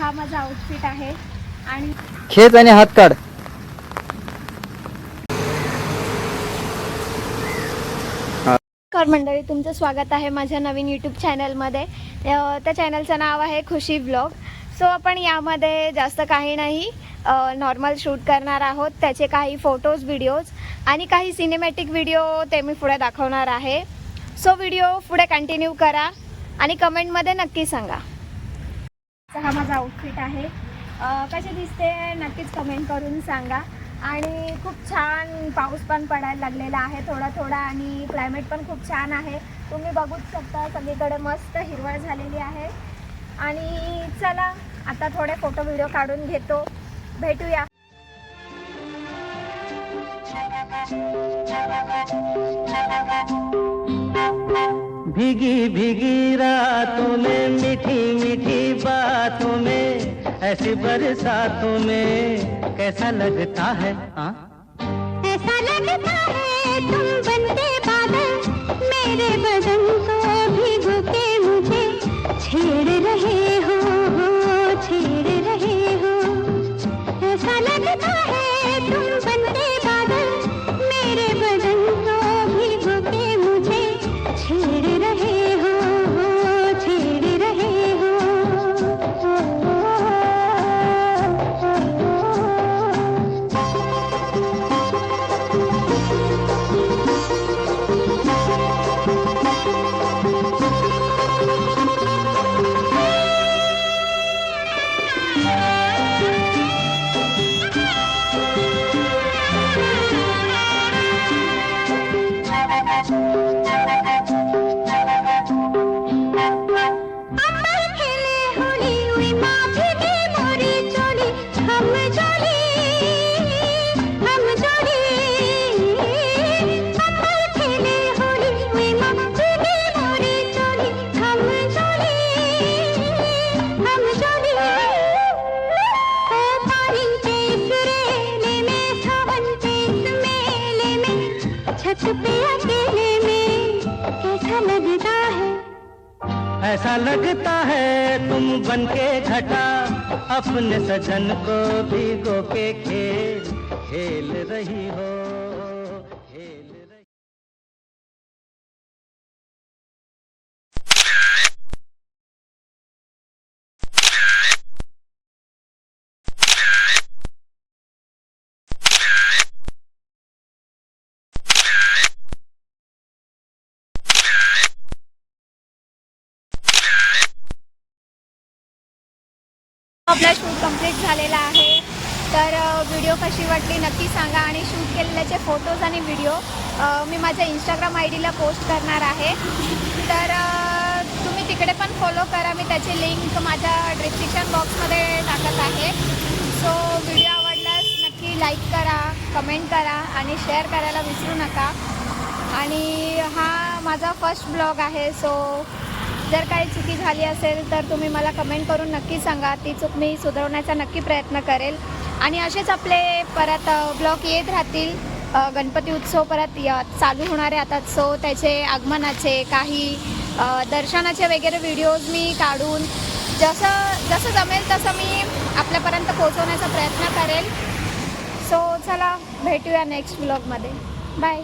हा माझा आउटफिट आहे आणि खेच आणि हात काढ. नमस्कार मंडळी, तुमचं स्वागत आहे माझ्या नवीन यूट्यूब चॅनलमध्ये. त्या चॅनलचं नाव आहे खुशी ब्लॉग. सो आपण यामध्ये जास्त काही नाही, नॉर्मल शूट करणार आहोत. त्याचे काही फोटोज, व्हिडिओज आणि काही सिनेमॅटिक व्हिडिओ ते मी पुढे दाखवणार आहे. सो व्हिडिओ पुढे कंटिन्यू करा आणि कमेंटमध्ये नक्की सांगा. हा माझा आउटफिट आहे, कसे दिसते नक्कीच कमेंट करून सांगा. आणि खूप छान पाऊस पण पडायला लागलेला आहे थोडा थोडा आणि क्लायमेट पण खूप छान आहे. तुम्ही बघूच शकता सगळीकडे मस्त हिरवळ झालेली आहे. आणि चला आता थोडे फोटो व्हिडिओ काढून घेतो, भेटूया. भीगी भीगी रातों में, मीठी मीठी बातों में, ऐसी बरसातों में कैसा लगता है, हाँ ऐसा लगता है तुम बनते बादल, मेरे बदन को भिगो के मुझे छेड़ रहे हो, छेड़ रहे हो. ऐसा लगता है तुम बनते बादल, मेरे बदन को भिगो के मुझे छेड़ रहे हो, छेड़ रहे हो. छत पे अकेले में कैसा लगता है, ऐसा लगता है तुम बनके घटा, अपने सजन को भिगो के खेल खेल रही हो, खेल रही. आपला शूट कंप्लीट झालेला आहे. तर व्हिडिओ कशी वाटली नक्की सांगा. आणि शूट केलेल्याचे फोटोज आणि व्हिडिओ मी माझ्या इंस्टाग्राम आयडीला पोस्ट करणार आहे. तर तुम्ही तिकडे पण फॉलो करा. मी त्याची लिंक माझ्या डिस्क्रिप्शन बॉक्समध्ये टाकत आहे. सो व्हिडिओ आवडल्यास नक्की लाईक करा, कमेंट करा आणि शेअर करायला विसरू नका. आणि हा माझा फर्स्ट ब्लॉग आहे. सो जर काही चुकी झाली असेल तर तुम्ही मला कमेंट करून नक्की सांगा. ती चूक मी सुधारण्याचा नक्की प्रयत्न करेल. आणि असेच आपले परत ब्लॉग येत राहतील. गणपती उत्सव परत चालू होणारे आता. सो त्याचे आगमनाचे काही दर्शनाचे वगैरे व्हिडिओज मी काढून जसं जमेल तसं मी आपल्यापर्यंत पोहोचवण्याचा प्रयत्न करेल. सो चला भेटूया नेक्स्ट ब्लॉगमध्ये. बाय.